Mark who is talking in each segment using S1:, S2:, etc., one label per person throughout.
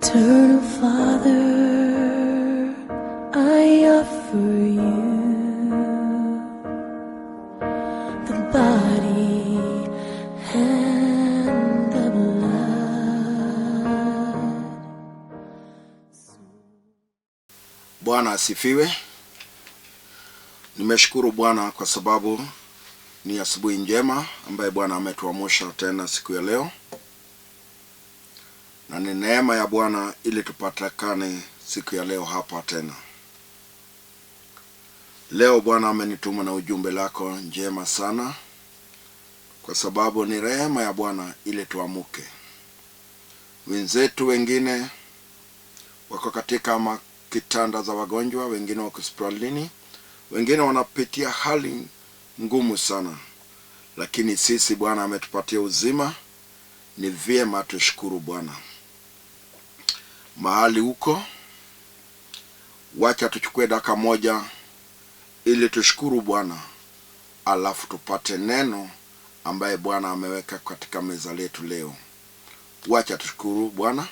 S1: Eternal Father, I offer you the body and the blood.
S2: Bwana asifiwe. Nimeshukuru Bwana kwa sababu ni asubuhi njema ambaye Bwana ametuamsha tena siku ya leo. Na ni neema ya Bwana ili tupatikane siku ya leo hapa tena. Leo Bwana amenituma na ujumbe lako njema sana, kwa sababu ni rehema ya Bwana ili tuamuke. Wenzetu wengine wako katika kitanda za wagonjwa, wengine wako hospitalini, wengine wanapitia hali ngumu sana. Lakini sisi Bwana ametupatia uzima, ni vyema tushukuru Bwana. Mahali huko, wacha tuchukue dakika moja ili tushukuru Bwana, alafu tupate neno ambaye Bwana ameweka katika meza letu leo. Wacha tushukuru Bwana.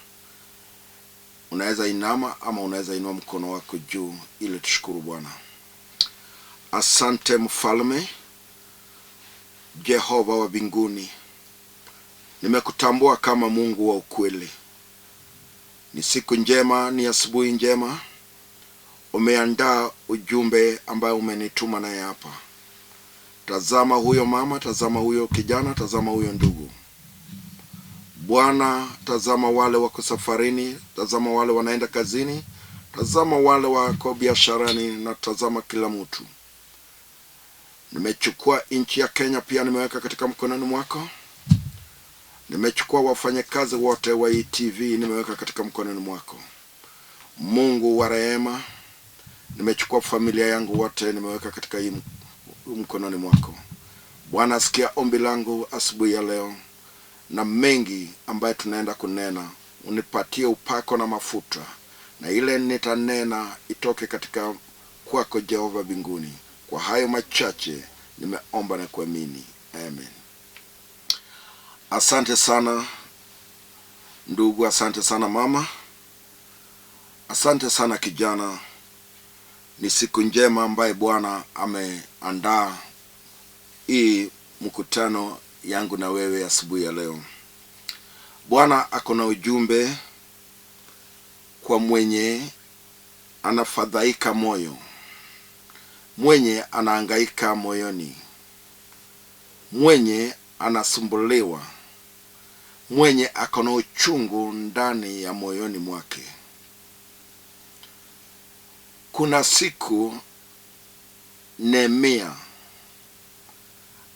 S2: Unaweza inama ama unaweza inua mkono wako juu ili tushukuru Bwana. Asante Mfalme Jehova wa mbinguni, nimekutambua kama Mungu wa ukweli. Ni siku njema, ni asubuhi njema. Umeandaa ujumbe ambao umenituma naye hapa. Tazama huyo mama, tazama huyo kijana, tazama huyo ndugu. Bwana, tazama wale wako safarini, tazama wale wanaenda kazini, tazama wale wako biasharani, na tazama kila mtu. Nimechukua nchi ya Kenya pia nimeweka katika mkononi mwako. Nimechukua wafanyakazi wote wa TV nimeweka katika mkononi mwako. Mungu wa rehema, nimechukua familia yangu wote nimeweka katika mkononi mwako. Bwana, sikia ombi langu asubuhi ya leo, na mengi ambaye tunaenda kunena, unipatie upako na mafuta, na ile nitanena itoke katika kwako Jehova mbinguni. Kwa hayo machache nimeomba na kuamini. Amen. Asante sana ndugu, asante sana mama, asante sana kijana. Ni siku njema ambaye Bwana ameandaa hii mkutano yangu na wewe asubuhi ya leo. Bwana ako na ujumbe kwa mwenye anafadhaika moyo, mwenye anahangaika moyoni, mwenye anasumbuliwa, mwenye ako na uchungu ndani ya moyoni mwake. Kuna siku Nehemia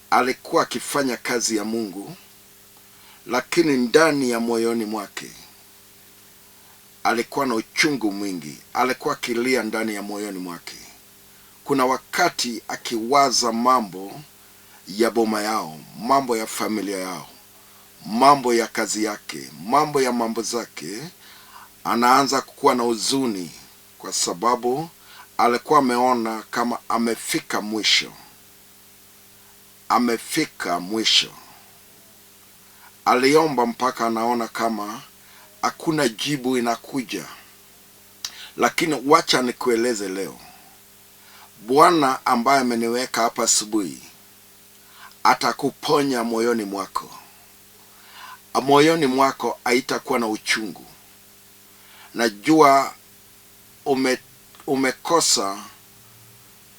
S2: alikuwa akifanya kazi ya Mungu, lakini ndani ya moyoni mwake alikuwa na uchungu mwingi, alikuwa akilia ndani ya moyoni mwake. Kuna wakati akiwaza mambo ya boma yao, mambo ya familia yao, mambo ya kazi yake, mambo zake, anaanza kukuwa na huzuni, kwa sababu alikuwa ameona kama amefika mwisho. Amefika mwisho. Aliomba mpaka anaona kama hakuna jibu inakuja. Lakini wacha nikueleze leo, Bwana ambaye ameniweka hapa asubuhi atakuponya moyoni mwako. Moyoni mwako haitakuwa na uchungu. Najua umekosa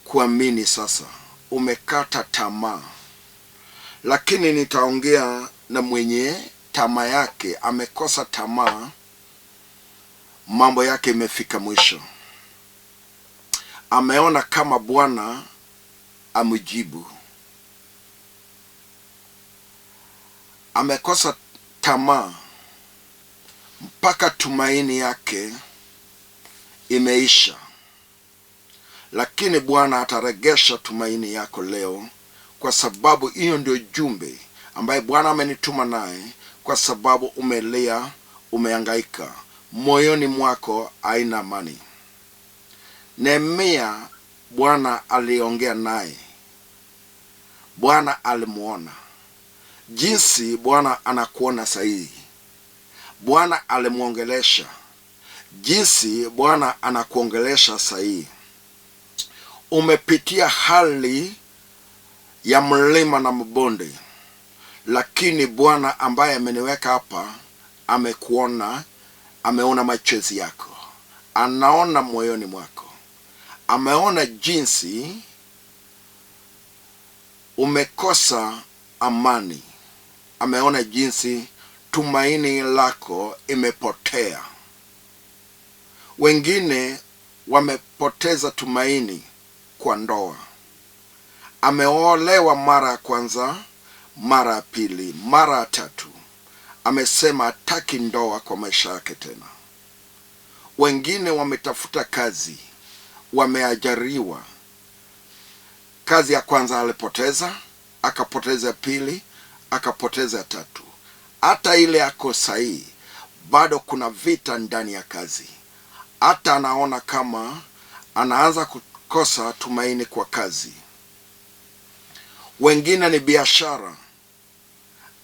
S2: kuamini sasa, umekata tamaa. Lakini nitaongea na mwenye tamaa yake amekosa tamaa, mambo yake imefika mwisho. Ameona kama Bwana amujibu. Amekosa tamaa mpaka tumaini yake imeisha. Lakini Bwana ataregesha tumaini yako leo, kwa sababu hiyo ndio jumbe ambaye Bwana amenituma naye, kwa sababu umelia, umehangaika, moyoni mwako haina amani. Nehemia Bwana aliongea naye. Bwana alimuona. jinsi Bwana anakuona sahihi. Bwana alimuongelesha jinsi Bwana anakuongelesha sahihi. Umepitia hali ya mlima na mabonde, lakini Bwana ambaye ameniweka hapa amekuona, ameona machozi yako, anaona moyoni mwako, ameona jinsi umekosa amani, ameona jinsi tumaini lako imepotea. Wengine wamepoteza tumaini kwa ndoa. Ameolewa mara ya kwanza, mara ya pili, mara ya tatu. Amesema hataki ndoa kwa maisha yake tena. Wengine wametafuta kazi, wameajiriwa. Kazi ya kwanza alipoteza, akapoteza ya pili, akapoteza ya tatu. Hata ile ako sahihi, bado kuna vita ndani ya kazi. Hata anaona kama anaanza kukosa tumaini kwa kazi. Wengine ni biashara.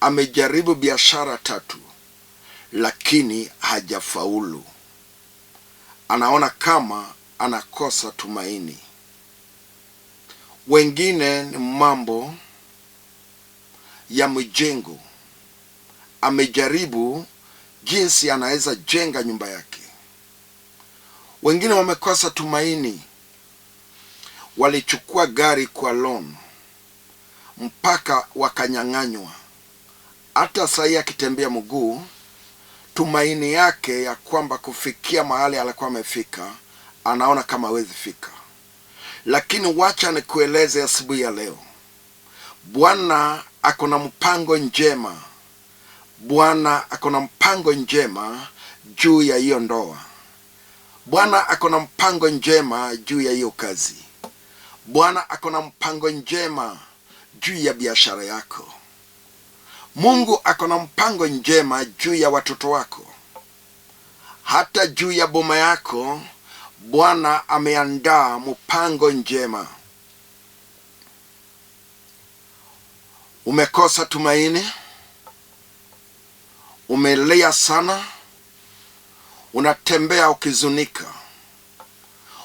S2: Amejaribu biashara 3, lakini hajafaulu. Anaona kama anakosa tumaini. Wengine ni mambo ya mjengo. Amejaribu jinsi anaweza jenga nyumba yake. Wengine wamekosa tumaini. Walichukua gari kwa loan mpaka wakanyang'anywa. Hata sasa akitembea mguu, tumaini yake ya kwamba kufikia mahali alikuwa amefika, anaona kama hawezi fika. Lakini wacha nikueleze asubuhi ya leo, Bwana ako na mpango njema. Bwana ako na mpango njema juu ya hiyo ndoa. Bwana ako na mpango njema juu ya hiyo kazi. Bwana ako na mpango njema juu ya biashara yako. Mungu ako na mpango njema juu ya watoto wako. Hata juu ya boma yako, Bwana ameandaa mpango njema. Umekosa tumaini, umelia sana, unatembea ukizunika,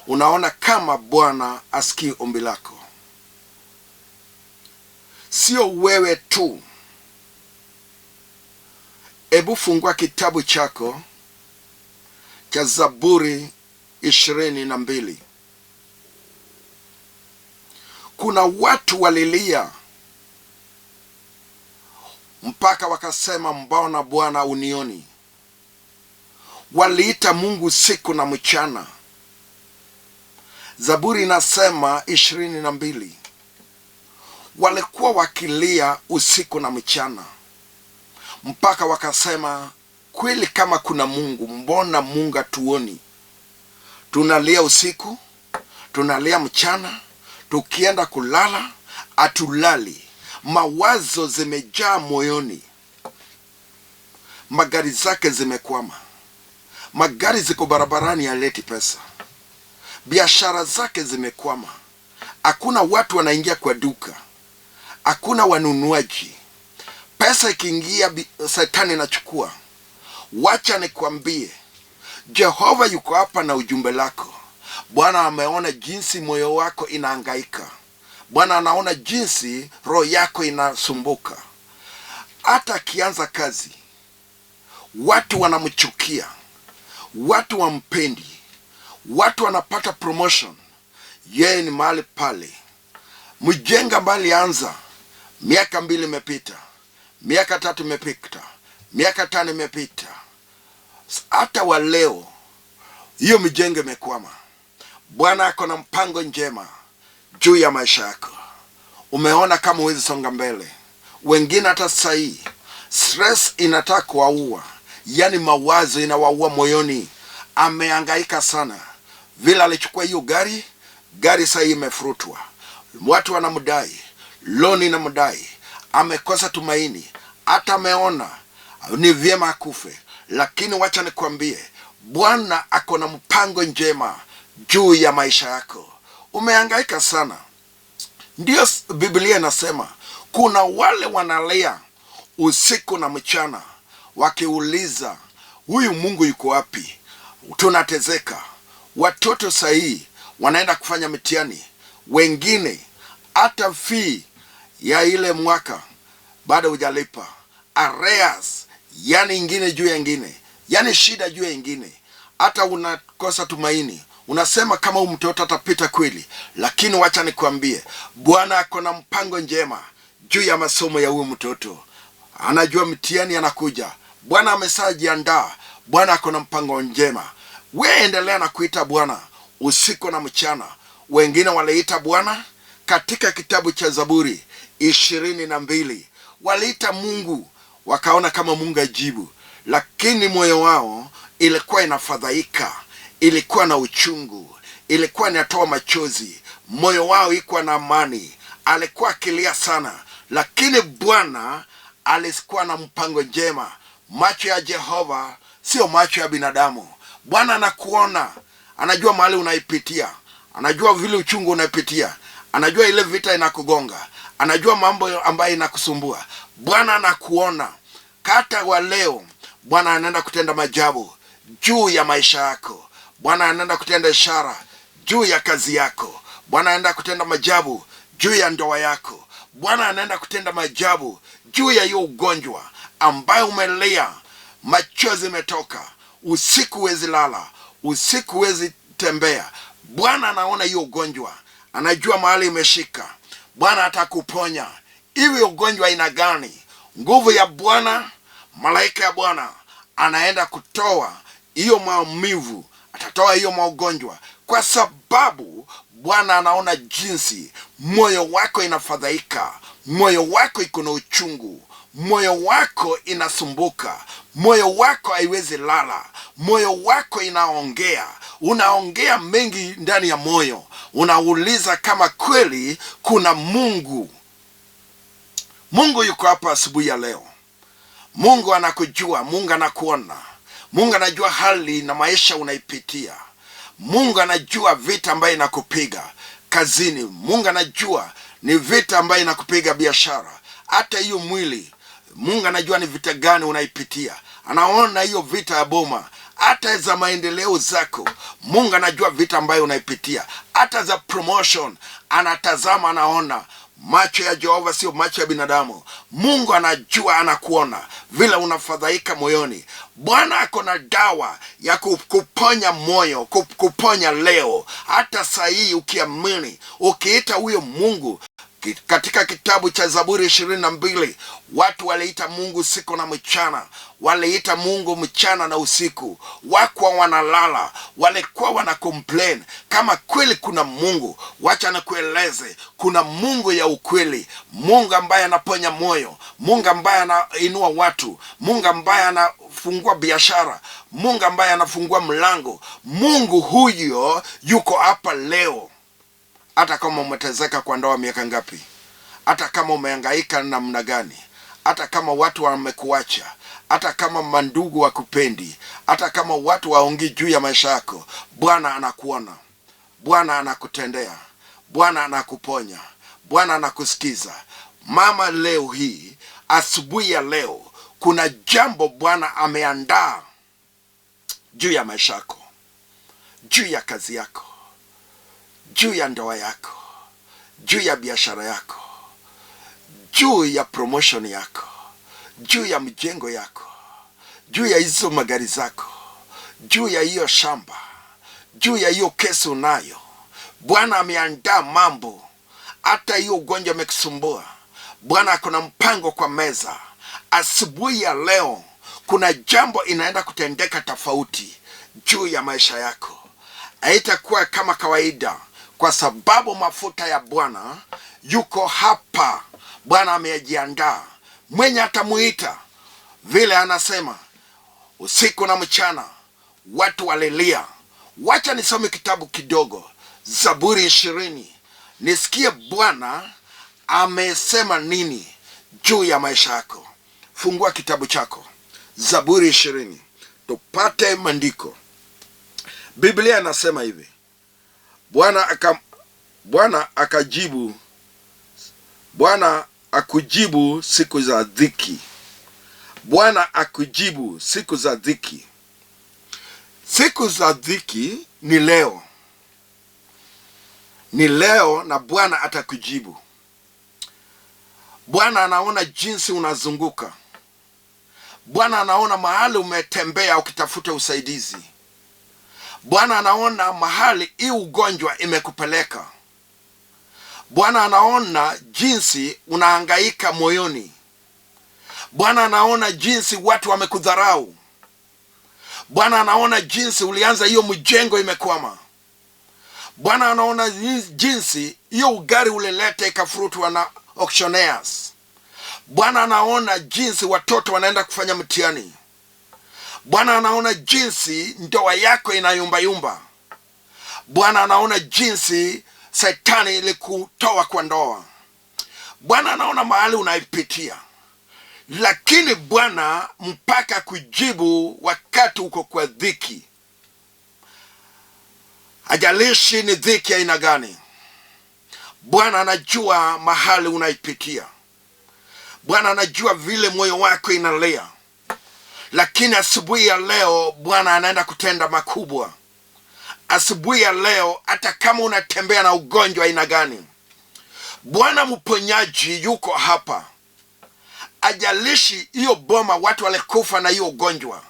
S2: unaona kama Bwana asikii ombi lako. Sio wewe tu. Ebu fungua kitabu chako cha Zaburi 22. Kuna watu walilia mpaka wakasema, mbona Bwana unioni? Waliita Mungu siku na mchana. Zaburi inasema 22. Walikuwa wakilia usiku na mchana mpaka wakasema, kweli kama kuna Mungu, mbona Mungu hatuoni? Tunalia usiku, tunalia mchana, tukienda kulala atulali. Mawazo zimejaa moyoni. Magari zake zimekwama. Magari ziko barabarani haleti pesa. Biashara zake zimekwama. Hakuna watu wanaingia kwa duka. Hakuna wanunuaji. Pesa ikiingia Shetani anachukua. Wacha nikwambie, Jehova yuko hapa na ujumbe lako. Bwana ameona jinsi moyo wako inahangaika. Bwana anaona jinsi roho yako inasumbuka. Hata akianza kazi, watu wanamchukia, watu wampendi, watu wanapata promotion, yeye ni mahali pale. Mjenga mbali anza, miaka 2 imepita, miaka 3 imepita, miaka 5 imepita. Hata wa leo hiyo mjenge imekwama. Bwana ako na mpango njema juu ya maisha yako. Umeona kama huwezi songa mbele. Wengine hata sahi stress inataka kuwaua. Yani mawazo inawaua moyoni. Amehangaika sana. Vile alichukua hiyo gari sahi imefurutwa. Watu wanamdai, loan inamdai. Amekosa tumaini. Hata ameona ni vyema akufe. Lakini wacha nikwambie, Bwana ako na mpango njema juu ya maisha yako. Umehangaika sana. Ndio Biblia inasema kuna wale wanalia usiku na mchana wakiuliza, huyu Mungu yuko wapi? tunatezeka. Watoto sahihi wanaenda kufanya mitihani, wengine hata fee ya ile mwaka bado hujalipa. Arrears, yani ingine juu ya ingine, yani shida juu ya ingine. Hata unakosa tumaini, unasema kama huyu mtoto atapita kweli. Lakini wacha nikwambie, Bwana ako na mpango njema juu ya masomo ya huyu mtoto. Anajua mitihani anakuja, Bwana ameshajiandaa. Bwana ako na mpango njema. Wewe endelea na kuita Bwana usiku na mchana. Wengine waliita Bwana katika kitabu cha Zaburi 22, waliita Mungu, wakaona kama Mungu ajibu, lakini moyo wao ilikuwa inafadhaika, ilikuwa na uchungu, ilikuwa inatoa machozi. Moyo wao ilikuwa na amani, alikuwa akilia sana, lakini Bwana alikuwa na mpango njema. Macho ya Jehova sio macho ya binadamu. Bwana anakuona, anajua mahali unaipitia, anajua vile uchungu unaipitia, anajua ile vita inakugonga, anajua mambo ambayo inakusumbua. Bwana anakuona. Kata wa leo, Bwana anaenda kutenda maajabu juu ya maisha yako. Bwana anaenda kutenda ishara juu ya kazi yako. Bwana anaenda kutenda maajabu juu ya ndoa yako. Bwana anaenda kutenda maajabu juu ya hiyo ugonjwa ambayo umelia, machozi metoka, usiku huwezi lala, usiku huwezi tembea. Bwana anaona hiyo ugonjwa, anajua mahali imeshika. Bwana atakuponya. Iwe ugonjwa aina gani, nguvu ya Bwana, malaika ya Bwana anaenda kutoa hiyo maumivu, atatoa hiyo maugonjwa, kwa sababu Bwana anaona jinsi moyo wako inafadhaika, moyo wako iko na uchungu, moyo wako inasumbuka, moyo wako haiwezi lala, moyo wako inaongea, unaongea mengi ndani ya moyo. Unauliza kama kweli kuna Mungu. Mungu yuko hapa asubuhi ya leo. Mungu anakujua, Mungu anakuona, Mungu anajua hali na maisha unaipitia. Mungu anajua vita ambayo inakupiga kazini. Mungu anajua ni vita ambayo inakupiga biashara, hata hiyo mwili. Mungu anajua ni vita gani unaipitia. Anaona hiyo vita ya boma, hata za maendeleo zako. Mungu anajua vita ambayo unaipitia, hata za promotion. Anatazama, anaona. Macho ya Jehova sio macho ya binadamu. Mungu anajua, anakuona vile unafadhaika moyoni. Bwana ako na dawa ya kuponya moyo, kuponya leo. Hata saa hii ukiamini, ukiita huyo Mungu. Katika kitabu cha Zaburi 22, watu waliita Mungu usiku na mchana. Waliita Mungu mchana na usiku. Wakuwa wanalala, walikuwa wana complain kama kweli kuna Mungu. Wacha nikueleze, kuna Mungu ya ukweli. Mungu ambaye anaponya moyo, Mungu ambaye anainua watu, Mungu ambaye anafungua biashara, Mungu ambaye anafungua mlango. Mungu huyo yuko hapa leo. Hata kama umetezeka kwa ndoa miaka ngapi, hata kama umehangaika namna gani, hata kama watu wamekuacha, hata kama mandugu wakupendi, hata kama watu waongei juu ya maisha yako, Bwana anakuona, Bwana anakutendea, Bwana anakuponya, Bwana anakusikiza. Mama, leo hii, asubuhi ya leo, kuna jambo Bwana ameandaa juu ya maisha yako, juu ya kazi yako, juu ya ndoa yako, juu ya biashara yako, juu ya promotion yako, juu ya mjengo yako, juu ya hizo magari zako, juu ya hiyo shamba, juu ya hiyo kesi unayo. Bwana ameandaa mambo. Hata hiyo ugonjwa umekusumbua, Bwana akona mpango kwa meza. Asubuhi ya leo, kuna jambo inaenda kutendeka tofauti juu ya maisha yako. Haitakuwa kama kawaida, kwa sababu mafuta ya Bwana yuko hapa. Bwana amejiandaa. Mwenye atamuita vile anasema, usiku na mchana watu walilia. Wacha nisome kitabu kidogo, Zaburi 20, nisikie Bwana amesema nini juu ya maisha yako. Fungua kitabu chako, Zaburi 20, tupate maandiko. Biblia inasema hivi: Bwana akujibu siku za dhiki. Bwana akujibu siku za dhiki. Siku za dhiki ni leo. Ni leo na Bwana atakujibu. Bwana anaona jinsi unazunguka. Bwana anaona mahali umetembea ukitafuta usaidizi. Bwana anaona mahali hii ugonjwa imekupeleka. Bwana anaona jinsi unahangaika moyoni. Bwana anaona jinsi watu wamekudharau. Bwana anaona jinsi ulianza hiyo mjengo imekwama. Bwana anaona jinsi hiyo ugari ulileta ikafurutwa na auctioneers. Bwana anaona jinsi watoto wanaenda kufanya mtihani. Bwana anaona jinsi ndoa yako inayumbayumba. Bwana anaona jinsi Shetani ilikutoa kwa ndoa. Bwana anaona mahali unaipitia. Lakini Bwana mpaka kujibu wakati uko kwa dhiki. Hajalishi ni dhiki aina gani. Bwana anajua mahali unaipitia. Bwana anajua vile moyo wako inalia. Lakini asubuhi ya leo Bwana anaenda kutenda makubwa. Asubuhi ya leo, hata kama unatembea na ugonjwa aina gani, Bwana mponyaji yuko hapa. Ajalishi hiyo boma watu walikufa na hiyo ugonjwa.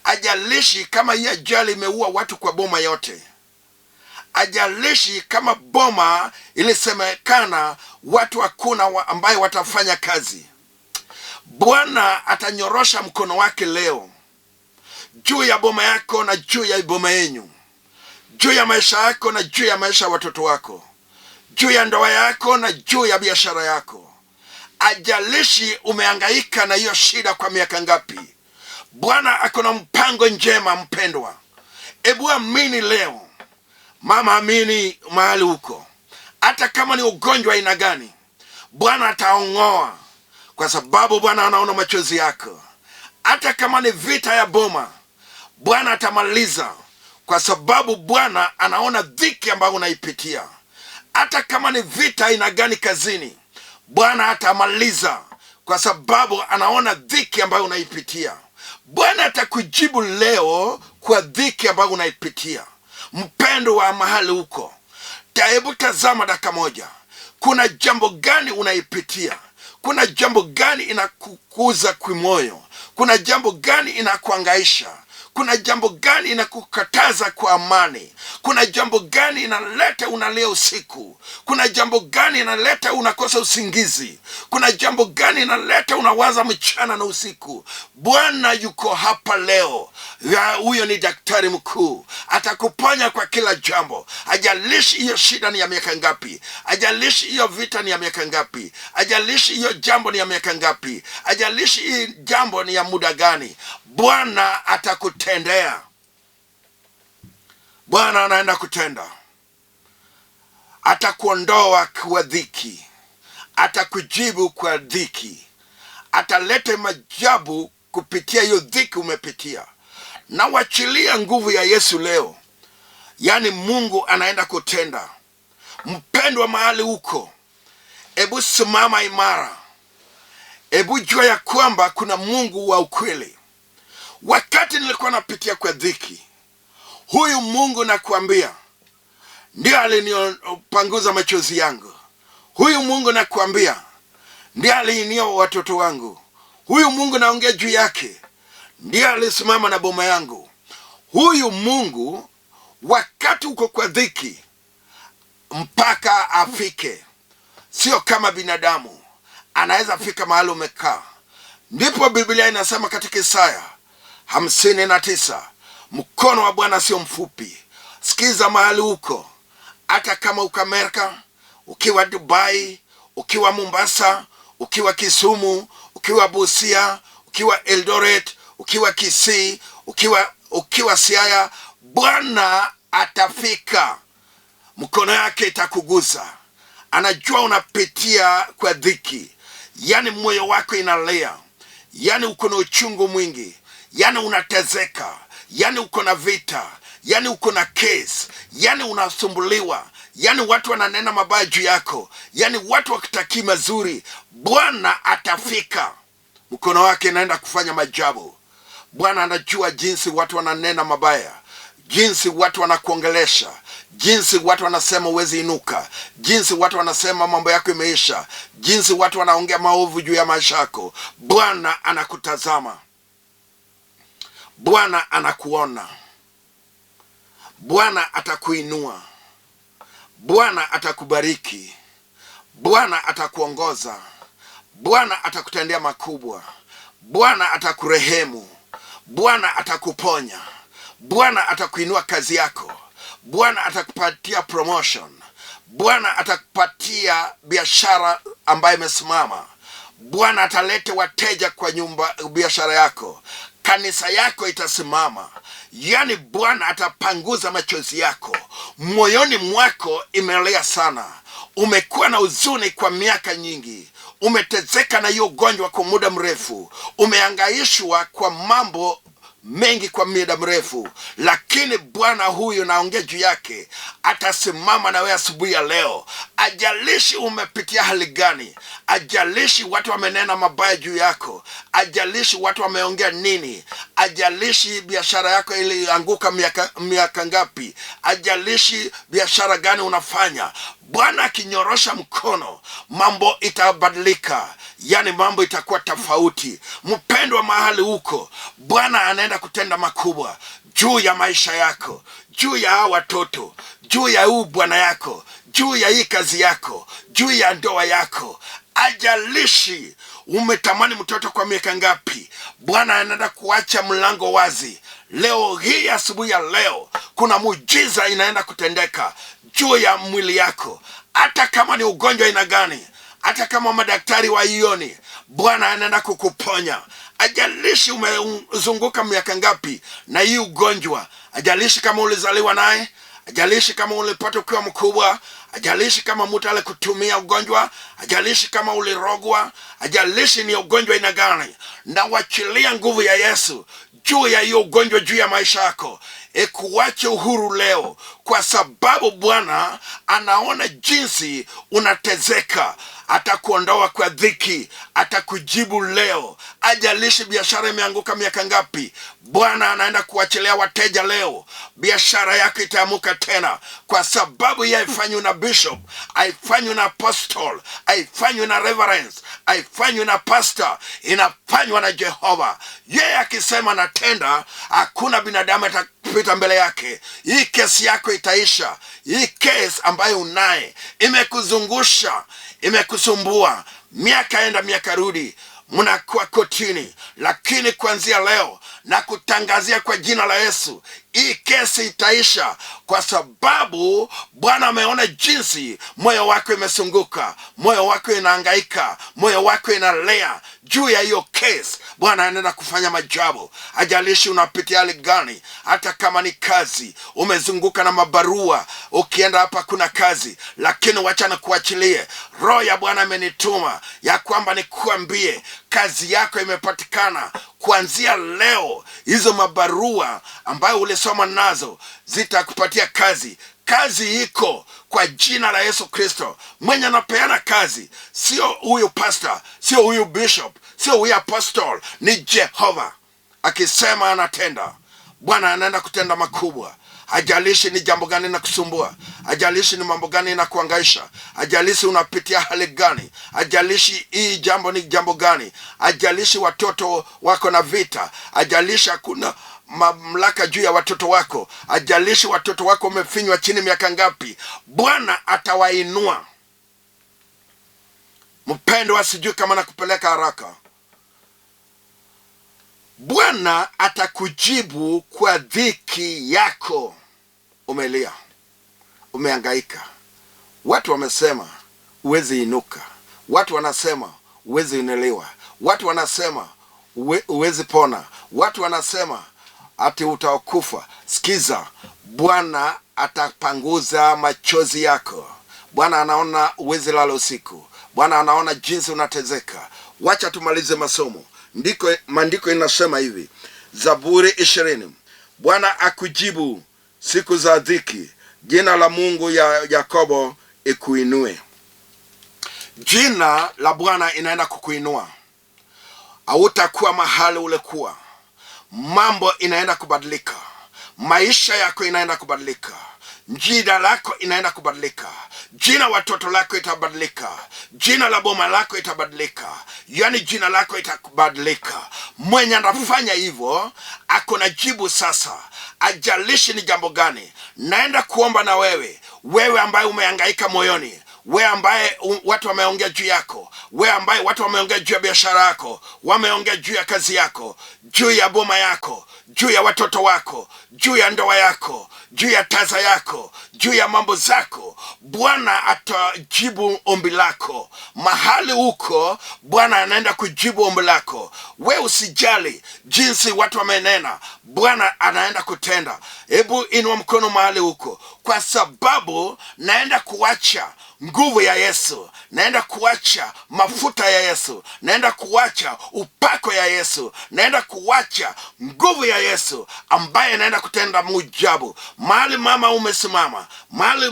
S2: Ajalishi kama hiyo ajali imeua watu kwa boma yote. Ajalishi kama boma ilisemekana watu hakuna ambaye watafanya kazi. Bwana atanyorosha mkono wake leo juu ya boma yako na juu ya boma yenu, juu ya maisha yako na juu ya maisha ya watoto wako, juu ya ndoa yako na juu ya biashara yako. Ajalishi umehangaika na hiyo shida kwa miaka ngapi, Bwana akona mpango njema. Mpendwa, ebu amini leo. Mama, amini mahali huko. Hata kama ni ugonjwa aina gani, Bwana ataongoa, kwa sababu Bwana anaona machozi yako. Hata kama ni vita ya boma, Bwana atamaliza, kwa sababu Bwana anaona dhiki ambayo unaipitia. Hata kama ni vita aina gani kazini, Bwana atamaliza, kwa sababu anaona dhiki ambayo unaipitia. Bwana atakujibu leo kwa dhiki ambayo unaipitia. Mpendo wa mahali huko, hebu tazama dakika moja. Kuna jambo gani unaipitia? Kuna jambo gani inakukuza kimoyo? Kuna jambo gani inakuangaisha? Kuna jambo gani inakukataza kwa amani? Kuna jambo gani inaleta unalia usiku? Kuna jambo gani inaleta unakosa usingizi? Kuna jambo gani inaleta unawaza mchana na usiku? Bwana yuko hapa leo. Huyo ni daktari mkuu. Atakuponya kwa kila jambo. Ajalishi hiyo shida ni ya miaka ngapi. Ajalishi hiyo vita ni ya miaka ngapi. Ajalishi hiyo jambo ni ya miaka ngapi. Ajalishi hii jambo ni ya muda gani. Bwana atakutendea. Bwana anaenda kutenda. Atakuondoa kwa dhiki. Atakujibu kwa dhiki. Ataleta majabu kupitia hiyo dhiki umepitia. Na wachilia nguvu ya Yesu leo. Yani Mungu anaenda kutenda. Mpendwa mahali huko, ebu simama imara. Ebu jua ya kwamba kuna Mungu wa ukweli. Wakati nilikuwa napitia kwa dhiki, huyu Mungu nakuambia ndiye alinipanguza machozi yangu. Huyu Mungu nakuambia ndiye aliinua watoto wangu. Huyu Mungu naongea juu yake ndiye alisimama na boma yangu. Huyu Mungu wakati uko kwa dhiki mpaka afike. Sio kama binadamu anaweza fika mahali umekaa. Ndipo Biblia inasema katika Isaya 59, mkono wa Bwana sio mfupi. Sikiza mahali huko. Hata kama uko Amerika, ukiwa Dubai, ukiwa Mombasa, ukiwa Kisumu, ukiwa Busia, ukiwa Eldoret, ukiwa Kisii, ukiwa Siaya, Bwana atafika. Mkono yake itakugusa. Anajua unapitia kwa dhiki. Yani moyo wako inalia. Yani uko na uchungu mwingi. Yani unatezeka. Yani uko na vita. Yani uko na case. Yani unasumbuliwa. Yani watu wananena mabaya juu yako. Yani watu wakitaki mazuri. Bwana atafika. Mkono wake inaenda kufanya majabu. Bwana anajua jinsi watu wananena mabaya, jinsi watu wanakuongelesha, jinsi watu wanasema huwezi inuka, jinsi watu wanasema mambo yako imeisha, jinsi watu wanaongea maovu juu ya maisha yako. Bwana anakutazama, Bwana anakuona, Bwana atakuinua, Bwana atakubariki, Bwana atakuongoza, Bwana atakutendea makubwa, Bwana atakurehemu, Bwana atakuponya, Bwana atakuinua kazi yako, Bwana atakupatia promotion, Bwana atakupatia biashara ambayo imesimama, Bwana atalete wateja kwa biashara yako, kanisa yako itasimama. Yani Bwana atapanguza machozi yako. Moyoni mwako imelia sana, umekuwa na huzuni kwa miaka nyingi, umetezeka na hiyo ugonjwa kwa muda mrefu, umehangaishwa kwa mambo mengi kwa muda mrefu, lakini Bwana huyu naongea juu yake atasimama na wewe asubuhi ya leo. Ajalishi umepitia hali gani, ajalishi watu wamenena mabaya juu yako, ajalishi watu wameongea nini, ajalishi biashara yako ilianguka miaka ngapi, ajalishi biashara gani unafanya, Bwana akinyorosha mkono, mambo itabadilika. Yani mambo itakuwa tofauti. Mpendwa, mahali huko, Bwana anaenda kutenda makubwa juu ya maisha yako, juu ya hawa watoto, juu ya huu bwana yako, juu ya hii kazi yako, juu ya ndoa yako. Ajalishi umetamani mtoto kwa miaka ngapi, Bwana anaenda kuacha mlango wazi. Leo hii, asubuhi ya leo, kuna muujiza inaenda kutendeka juu ya mwili yako. Hata kama ni ugonjwa ina gani, hata kama madaktari waioni, Bwana anaenda kukuponya. Ajalishi umezunguka miaka ngapi na hii ugonjwa, ajalishi kama ulizaliwa naye, ajalishi kama ulipata ukiwa mkubwa, ajalishi kama mtu alikutumia ugonjwa, ajalishi kama ulirogwa, ajalishi ni ugonjwa ina gani, na wachilia nguvu ya Yesu juu ya hiyo ugonjwa, juu ya maisha yako. Ikuache uhuru leo, kwa sababu Bwana anaona jinsi unatezeka. Atakuondoa kwa dhiki, atakujibu leo. Ajalishi biashara imeanguka miaka ngapi, Bwana anaenda kuachilia wateja leo. Biashara yako itaamuka tena, kwa sababu yeye haifanywi na bishop, haifanywi na apostle, haifanywi na reverend, haifanywi na pastor, inafanywa na Jehova. Yeye akisema natenda, hakuna binadamu atapita mbele yake. Hii kesi yako itaisha. Hii kesi ambayo unaye imekuzungusha, imekusumbua, miaka enda miaka rudi, mnakuwa kotini, lakini kuanzia leo na kutangazia kwa jina la Yesu, hii kesi itaisha, kwa sababu Bwana ameona jinsi moyo wako imesunguka, moyo wako inahangaika, moyo wako inalea juu ya hiyo kesi. Bwana anaenda kufanya maajabu. Ajalishi unapitia hali gani, hata kama ni kazi, umezunguka na mabarua, ukienda hapa kuna kazi, lakini wacha na kuachilie. Roho ya Bwana amenituma ya kwamba nikuambie, kazi yako imepatikana. Kuanzia leo, hizo mabarua ambayo ulisoma nazo zitakupatia kazi. Kazi iko kwa jina la Yesu Kristo. Mwenye anapeana kazi sio huyu pastor, sio huyu bishop, sio huyu apostle, ni Jehova. Akisema anatenda. Bwana anaenda kutenda makubwa. Ajalishi ni jambo gani inakusumbua, ajalishi ni mambo gani inakuangaisha, ajalishi unapitia hali gani, ajalishi hii jambo ni jambo gani, ajalishi watoto wako na vita, ajalishi hakuna mamlaka juu ya watoto wako, ajalishi watoto wako umefinywa chini miaka ngapi, Bwana atawainua. Mpendwa, sijui kama nakupeleka haraka. Bwana atakujibu kwa dhiki yako. Umelia, umehangaika, watu wamesema uwezi inuka, watu wanasema uwezi inelewa, watu wanasema uwezi pona, watu wanasema ati utakufa. Sikiza, Bwana atapanguza machozi yako. Bwana anaona uwezi lala usiku, Bwana anaona jinsi unatezeka. Wacha tumalize masomo. Maandiko inasema hivi, Zaburi 20, Bwana akujibu siku za dhiki, jina la Mungu ya Yakobo ikuinue. Jina la Bwana inaenda kukuinua. Hautakuwa mahali ulikuwa. mambo inaenda kubadilika. Maisha yako inaenda kubadilika. Jina lako inaenda kubadilika. Jina watoto lako itabadilika. Jina la boma lako itabadilika. Yani jina lako itabadilika. Mwenye anafanya hivyo ako na jibu sasa. Ajalishi ni jambo gani. Naenda kuomba na wewe ambaye umehangaika moyoni, wewe ambaye watu wameongea juu yako, wewe ambaye watu wameongea juu ya biashara yako, wameongea juu ya kazi yako, juu ya boma yako, juu ya watoto wako, juu ya ndoa yako, juu ya taza yako, juu ya mambo zako. Bwana atajibu ombi lako. Mahali huko Bwana anaenda kujibu ombi lako. Wewe usijali jinsi watu wamenena, Bwana anaenda kutenda. Hebu inua mkono mahali huko, kwa sababu naenda kuacha nguvu ya Yesu, naenda kuacha mafuta ya Yesu, naenda kuacha upako ya Yesu, naenda kuacha nguvu ya Yesu ambaye naenda kutenda muujibu. Mahali mama umesimama, mahali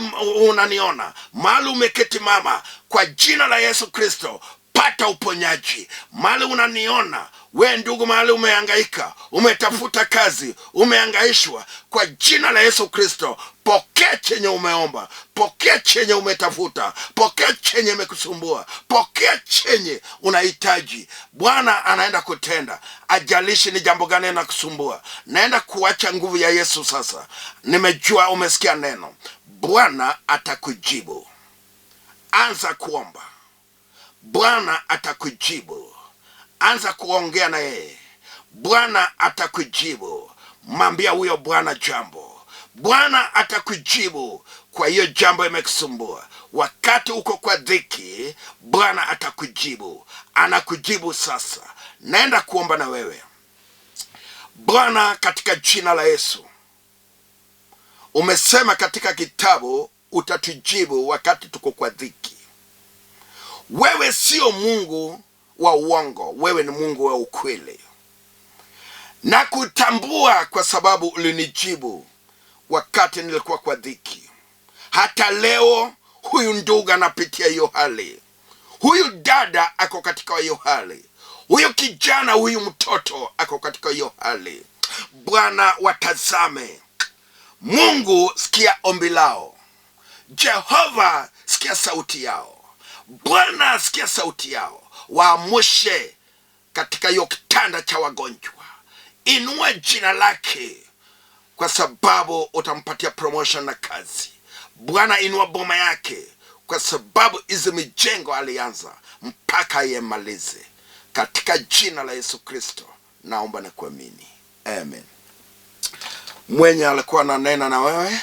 S2: unaniona, mahali umeketi mama, kwa jina la Yesu Kristo pata uponyaji. Mahali unaniona we ndugu, mahali umehangaika, umetafuta kazi, umehangaishwa, kwa jina la Yesu Kristo pokea chenye umeomba, pokea chenye umetafuta, pokea chenye imekusumbua, pokea chenye unahitaji. Bwana anaenda kutenda. Ajalishi ni jambo gani linakusumbua. Naenda kuacha nguvu ya Yesu sasa. Nimejua umesikia neno. Bwana atakujibu. Anza kuomba. Bwana atakujibu. Anza kuongea na yeye. Bwana atakujibu. Mwambia huyo Bwana jambo. Bwana atakujibu kwa hiyo jambo imekusumbua. Wakati uko kwa dhiki, Bwana atakujibu. Anakujibu sasa. Naenda kuomba na wewe. Bwana, katika jina la Yesu, umesema katika kitabu utatujibu wakati tuko kwa dhiki. Wewe sio Mungu wa uongo, wewe ni Mungu wa ukweli. Na kutambua kwa sababu ulinijibu wakati nilikuwa kwa dhiki. Hata leo huyu ndugu anapitia hiyo hali. Huyu dada ako katika hiyo hali. Huyu kijana, huyu mtoto ako katika hiyo hali. Bwana, watazame. Mungu, sikia ombi lao. Jehova, sikia sauti yao. Bwana, sikia sauti yao. Waamushe katika hiyo kitanda cha wagonjwa. Inua jina lake, kwa sababu utampatia promotion na kazi. Bwana, inua boma yake, kwa sababu hizi mijengo alianza mpaka yemalize. Katika jina la Yesu Kristo naomba na kuamini. Amen. Mwenye alikuwa ananena na wewe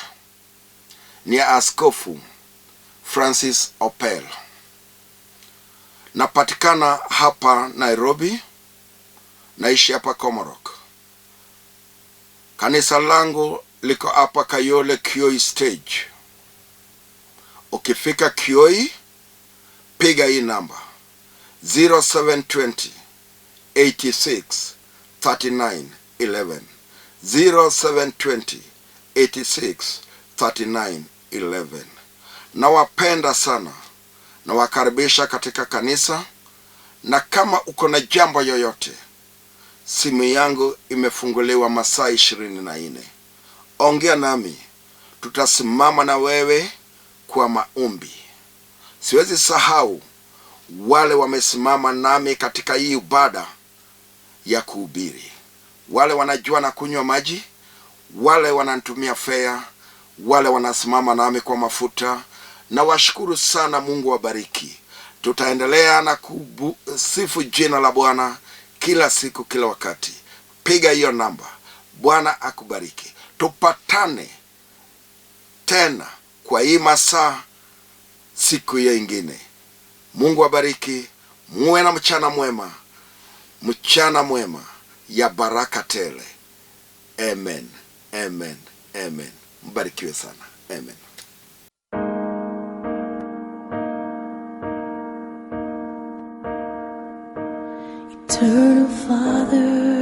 S2: ni Askofu Francis Opell. Napatikana hapa Nairobi, naishi hapa Komorok. Kanisa langu liko hapa Kayole Kioi stage. Ukifika Kioi, piga hii namba 0720 86 39 11. 0720 86 39 11. Nawapenda sana. Nawakaribisha katika kanisa. Na kama uko na jambo yoyote, simu yangu imefunguliwa masaa 24. Ongea nami. Tutasimama na wewe kwa maombi. Siwezi sahau wale wamesimama nami katika hii ibada ya kuhubiri. Wale wanajua na kunywa maji, wale wananitumia fare, wale wanasimama nami kwa mafuta. Na washukuru sana. Mungu wabariki. Tutaendelea na kusifu jina la Bwana kila siku, kila wakati. Piga hiyo namba. Bwana akubariki. Tupatane tena kwa hii masaa siku ya ingine. Mungu wabariki. Muwe na mchana mwema. Mchana mwema ya baraka tele. Amen. Amen. Amen. Mbarikiwe sana. Amen.
S1: Eternal Father,